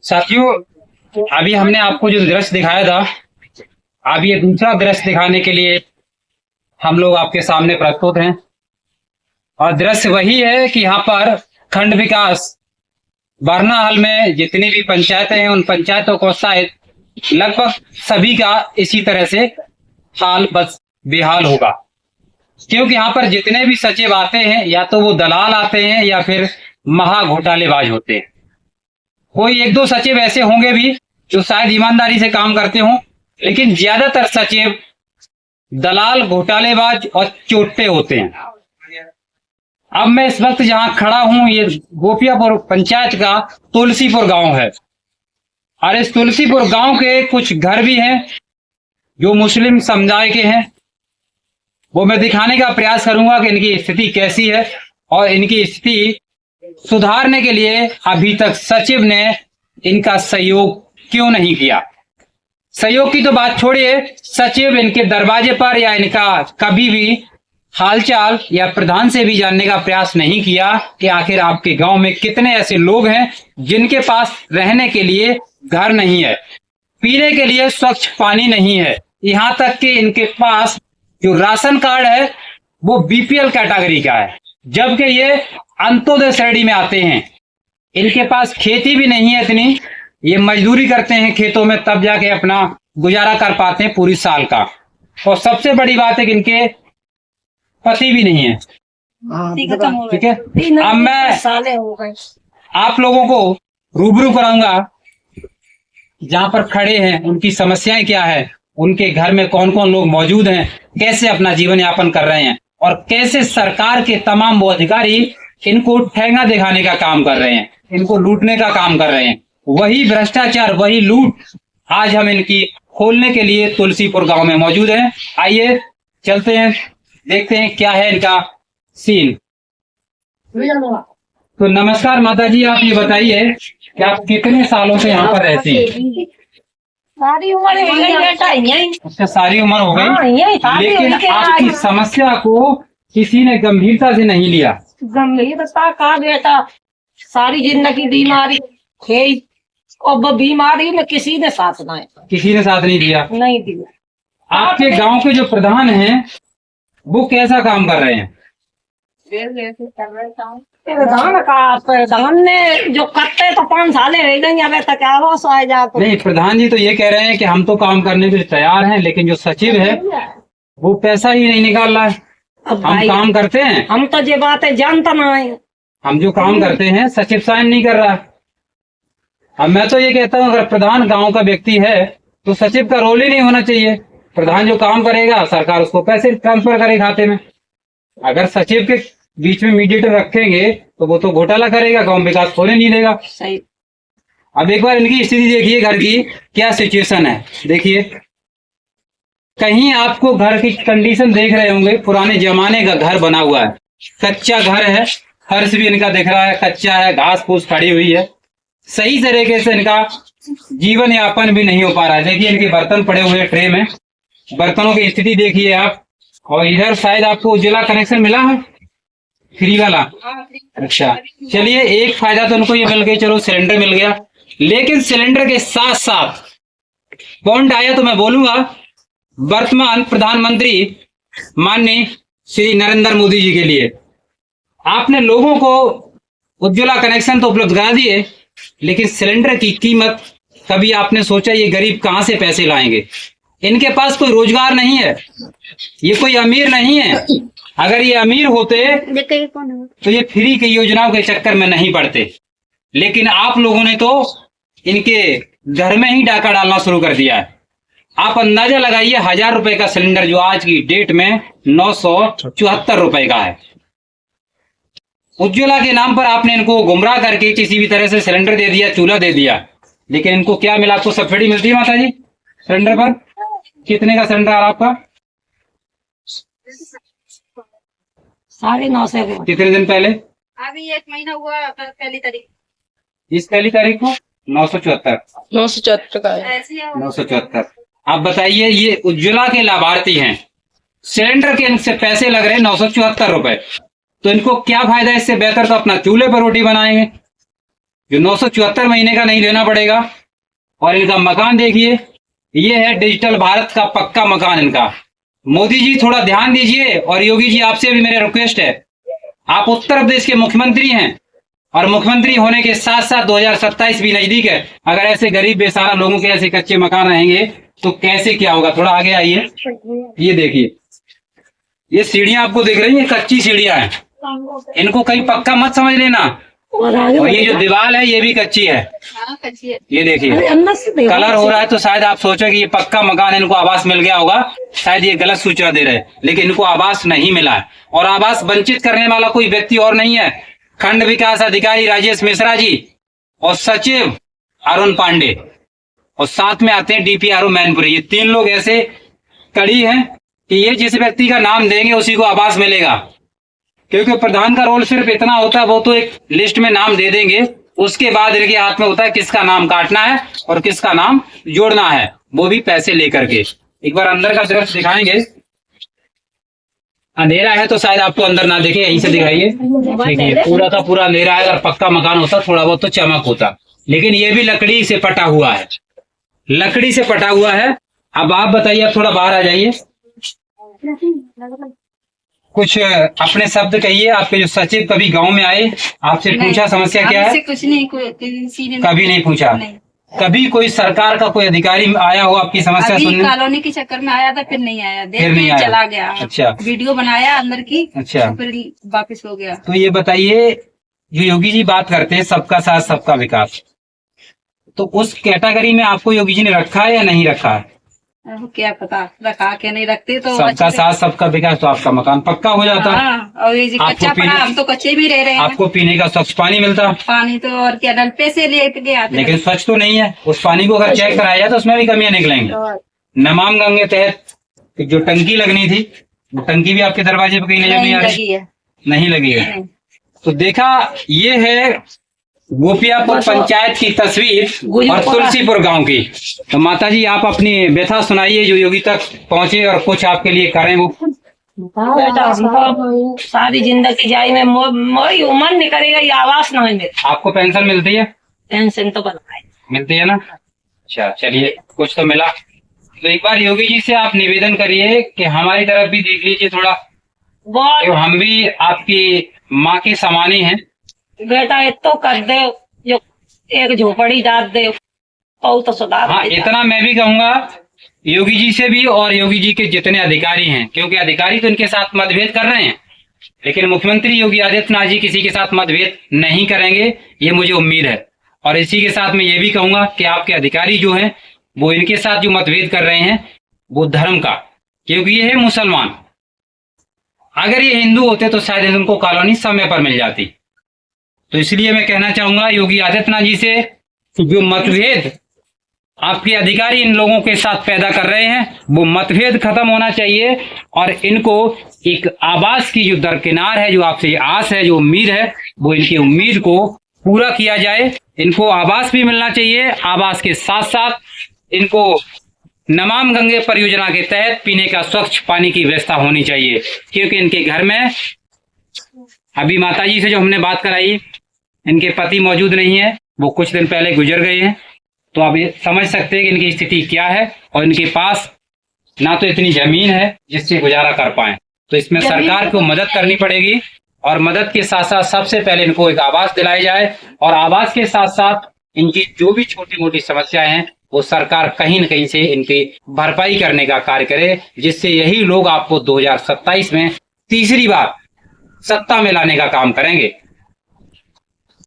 साथियों, अभी हमने आपको जो दृश्य दिखाया था, अब ये दूसरा दृश्य दिखाने के लिए हम लोग आपके सामने प्रस्तुत हैं। और दृश्य वही है कि यहाँ पर खंड विकास बरनाहाल में जितनी भी पंचायतें हैं, उन पंचायतों को शायद लगभग सभी का इसी तरह से हाल बस बेहाल होगा। क्योंकि यहाँ पर जितने भी सचिव आते हैं, या तो वो दलाल आते हैं या फिर महा घोटालेबाज होते हैं। कोई एक दो सचिव ऐसे होंगे भी जो शायद ईमानदारी से काम करते हों, लेकिन ज्यादातर सचिव दलाल, घोटालेबाज और चोट्टे होते हैं। अब मैं इस वक्त जहां खड़ा हूं, ये गोपियापुर पंचायत का तुलसीपुर गांव है। और इस तुलसीपुर गांव के कुछ घर भी हैं जो मुस्लिम समुदाय के हैं। वो मैं दिखाने का प्रयास करूंगा कि इनकी स्थिति कैसी है और इनकी स्थिति सुधारने के लिए अभी तक सचिव ने इनका सहयोग क्यों नहीं किया। सहयोग की तो बात छोड़िए, सचिव इनके दरवाजे पर या इनका कभी भी हालचाल या प्रधान से भी जानने का प्रयास नहीं किया कि आखिर आपके गांव में कितने ऐसे लोग हैं जिनके पास रहने के लिए घर नहीं है, पीने के लिए स्वच्छ पानी नहीं है, यहाँ तक कि इनके पास जो राशन कार्ड है वो बीपीएल कैटेगरी का है, जबकि ये अंत्योदय श्रेणी में आते हैं। इनके पास खेती भी नहीं है इतनी, ये मजदूरी करते हैं खेतों में, तब जाके अपना गुजारा कर पाते हैं पूरी साल का। और सबसे बड़ी बात है कि इनके पति भी नहीं है। ठीक है, अब मैं आप लोगों को रूबरू कराऊंगा जहां पर खड़े हैं, उनकी समस्याएं क्या है, उनके घर में कौन कौन लोग मौजूद हैं, कैसे अपना जीवन यापन कर रहे हैं और कैसे सरकार के तमाम वो अधिकारी इनको ठेंगा दिखाने का काम कर रहे हैं, इनको लूटने का काम कर रहे हैं। वही भ्रष्टाचार, वही लूट आज हम इनकी खोलने के लिए तुलसीपुर गांव में मौजूद हैं। आइए चलते हैं, देखते हैं क्या है इनका सीन। तो नमस्कार माता जी, आप ये बताइए कि आप कितने सालों से यहाँ पर रहती हैं? सारी उम्र हो गई बेटा, यही। अच्छा, सारी उम्र हो गई, लेकिन लेकिन आपकी समस्या को किसी ने गंभीरता से नहीं लिया। गंभीरता का बेटा, सारी जिंदगी बीमारी है और वो बीमारी में किसी ने साथ ना है, किसी ने साथ नहीं दिया। नहीं दिया। आपके गांव के जो प्रधान हैं वो कैसा काम कर रहे हैं? प्रधान ने जो करते तो 5 साल रह गई, अब तक आवास आ जाता। नहीं, प्रधान जी तो ये कह रहे हैं कि हम तो काम करने के लिए तैयार हैं, लेकिन जो सचिव है वो पैसा ही नहीं निकाल रहा है। हम काम करते हैं, हम तो ये बात है जानता ना है, हम जो काम करते हैं सचिव साइन नहीं कर रहा है। अब मैं तो ये कहता हूँ, अगर प्रधान गांव का व्यक्ति है तो सचिव का रोल ही नहीं होना चाहिए। प्रधान जो काम करेगा, सरकार उसको पैसे ट्रांसफर करे खाते में। अगर सचिव के बीच में मीडिएटर रखेंगे तो वो तो घोटाला करेगा, गांव विकास होने नहीं देगा। सही। अब एक बार इनकी स्थिति देखिए, घर की क्या सिचुएशन है। देखिए, कहीं आपको घर की कंडीशन देख रहे होंगे, पुराने जमाने का घर बना हुआ है, कच्चा घर है, फर्श भी इनका दिख रहा है कच्चा है, घास फूस खड़ी हुई है, सही तरीके से इनका जीवन यापन भी नहीं हो पा रहा है। देखिए, इनके बर्तन पड़े हुए ट्रे में, बर्तनों की स्थिति देखिए आप। और इधर शायद आपको उज्ज्वला कनेक्शन मिला है, फ्री वाला। अच्छा, चलिए, एक फायदा तो उनको ये मिल गया, चलो सिलेंडर मिल गया। लेकिन सिलेंडर के साथ साथ पॉइंट आया तो मैं बोलूंगा, वर्तमान प्रधानमंत्री माननीय श्री नरेंद्र मोदी जी के लिए आपने लोगों को उज्ज्वला कनेक्शन तो उपलब्ध करा दिए, लेकिन सिलेंडर की कीमत कभी आपने सोचा ये गरीब कहां से पैसे लाएंगे? इनके पास कोई रोजगार नहीं है, ये कोई अमीर नहीं है। अगर ये अमीर होते तो ये फ्री की योजनाओं के चक्कर में नहीं पड़ते। लेकिन आप लोगों ने तो इनके घर में ही डाका डालना शुरू कर दिया है। आप अंदाजा लगाइए, 1000 रुपए का सिलेंडर जो आज की डेट में 974 रुपए का है। उज्ज्वला के नाम पर आपने इनको गुमराह करके किसी भी तरह से सिलेंडर दे दिया, चूल्हा दे दिया, लेकिन इनको क्या मिला? आपको सब्सिडी मिलती है माता जी सिलेंडर पर? कितने का सिलेंडर आ रहा आपका? 9.5 कितने दिन पहले? अभी 1 महीना हुआ, पहली तारीख। इस पहली तारीख को 974 का है। 974। आप बताइए, ये उज्ज्वला के लाभार्थी हैं, सिलेंडर के इनसे पैसे लग रहे हैं 974 रुपए, तो इनको क्या फायदा? इससे बेहतर तो अपना चूल्हे पर रोटी बनाएंगे, जो 974 महीने का नहीं देना पड़ेगा। और इनका मकान देखिए, ये है डिजिटल भारत का पक्का मकान इनका। मोदी जी थोड़ा ध्यान दीजिए, और योगी जी आपसे भी मेरा रिक्वेस्ट है, आप उत्तर प्रदेश के मुख्यमंत्री हैं और मुख्यमंत्री होने के साथ साथ 2027 भी नजदीक है। अगर ऐसे गरीब बेसहारा लोगों के ऐसे कच्चे मकान रहेंगे तो कैसे क्या होगा। थोड़ा आगे आइए, ये देखिए, ये सीढ़ियां आपको दिख रही है, कच्ची सीढ़ियां हैं, इनको कहीं पक्का मत समझ लेना। और ये जो दीवार है ये भी कच्ची है, हाँ कच्ची है। ये देखिए कलर हो रहा है, तो शायद आप सोचे कि ये पक्का मकान, इनको आवास मिल गया होगा, शायद ये गलत सूचना दे रहे हैं, लेकिन इनको आवास नहीं मिला है। और आवास वंचित करने वाला कोई व्यक्ति और नहीं है, खंड विकास अधिकारी राजेश मिश्रा जी और सचिव अरुण पांडे, और साथ में आते हैं डीपीआरओ मैनपुरी। ये 3 लोग ऐसे कड़ी हैं कि ये जिस व्यक्ति का नाम देंगे उसी को आवास मिलेगा, क्योंकि प्रधान का रोल सिर्फ इतना होता है, वो तो एक लिस्ट में नाम दे देंगे, उसके बाद इनके हाथ में होता है किसका नाम काटना है और किसका नाम जोड़ना है, वो भी पैसे लेकर के। एक बार अंदर का दृश्य दिखाएंगे, अंधेरा है तो शायद आपको अंदर ना दिखे, यहीं से दिखाइए। देखिए पूरा का पूरा अंधेरा है, अगर पक्का मकान होता थोड़ा बहुत तो चमक होता, लेकिन ये भी लकड़ी से पटा हुआ है, लकड़ी से पटा हुआ है। अब आप बताइए, आप थोड़ा बाहर आ जाइए, कुछ अपने शब्द कहिए। आपके जो सचिव कभी गांव में आए, आपसे पूछा समस्या क्या है? हमसे कुछ नहीं, किसी ने कभी नहीं पूछा? नहीं। कभी कोई सरकार का कोई अधिकारी आया हो आपकी समस्या अभी सुनने? कॉलोनी के चक्कर में आया था, फिर नहीं आया, देख फिर नहीं के आया। चला गया। अच्छा। वीडियो बनाया अंदर की, अच्छा। फिर वापस हो गया। तो ये बताइए, जो योगी जी बात करते हैं सबका साथ सबका विकास, तो उस कैटेगरी में आपको योगी जी ने रखा है या नहीं रखा है? अब क्या पता रखा के नहीं रखते तो सबका अच्छे से- साथ सबका विकास, तो आपका मकान पक्का हो जाता। हाँ, और ये जो आपको कच्चा पड़ा, पीने- हम तो कच्चे भी रह रहे हैं। आपको पीने का स्वच्छ पानी मिलता, पानी तो और क्या नल पे से लेके आते लेकिन स्वच्छ तो नहीं है। उस पानी को अगर चेक कराया जाए तो उसमें भी कमियां निकलेंगी। हैं। नमाम गंगे तहत जो टंकी लगनी थी, वो टंकी भी आपके दरवाजे पे कहीं नजर नहीं आ रही, लगी है। नहीं लगी है। नहीं। तो देखा, ये है गोपियापुर पंचायत की तस्वीर और तुलसीपुर गांव की। तो माता जी आप अपनी व्यथा सुनाइए जो योगी तक पहुंचे और कुछ आपके लिए करें वो। बेटा हमको सारी जिंदगी जाई में मोई उम्र नहीं करेगा, ये आवास नहीं मिलता। आपको पेंशन मिलती है? पेंशन तो बनाए मिलती है ना? अच्छा, चलिए कुछ तो मिला। तो एक बार योगी जी से आप निवेदन करिए कि हमारी तरफ भी देख लीजिए थोड़ा, बहुत तो हम भी आपकी माँ की समानी हैं। बेटा ये तो कर दे, जो एक झोपड़ी डाल दे तो सुधार हाँ, हो जाए। इतना मैं भी कहूंगा योगी जी से भी, और योगी जी के जितने अधिकारी हैं, क्योंकि अधिकारी तो इनके साथ मतभेद कर रहे हैं, लेकिन मुख्यमंत्री योगी आदित्यनाथ जी किसी के साथ मतभेद नहीं करेंगे, ये मुझे उम्मीद है। और इसी के साथ मैं ये भी कहूंगा कि आपके अधिकारी जो हैं वो इनके साथ जो मतभेद कर रहे हैं वो धर्म का, क्योंकि ये है मुसलमान। अगर ये हिंदू होते तो शायद इनको कॉलोनी समय पर मिल जाती। तो इसलिए मैं कहना चाहूंगा योगी आदित्यनाथ जी से कि जो मतभेद आपके अधिकारी इन लोगों के साथ पैदा कर रहे हैं वो मतभेद खत्म होना चाहिए, और इनको एक आवास की जो दरकिनार है, जो आपसे आस है, जो उम्मीद है, वो इनकी उम्मीद को पूरा किया जाए। इनको आवास भी मिलना चाहिए, आवास के साथ साथ इनको नमाम गंगे परियोजना के तहत पीने का स्वच्छ पानी की व्यवस्था होनी चाहिए, क्योंकि इनके घर में अभी माताजी से जो हमने बात कराई, इनके पति मौजूद नहीं है, वो कुछ दिन पहले गुजर गए हैं। तो आप ये समझ सकते हैं कि इनकी स्थिति क्या है, और इनके पास ना तो इतनी जमीन है जिससे गुजारा कर पाए। तो इसमें सरकार को मदद करनी पड़ेगी, और मदद के साथ साथ सबसे पहले इनको एक आवास दिलाई जाए, और आवास के साथ साथ इनकी जो भी छोटी मोटी समस्याएं हैं वो सरकार कहीं न कहीं से इनकी भरपाई करने का कार्य करे, जिससे यही लोग आपको 2027 में तीसरी बार सत्ता में लाने का काम करेंगे।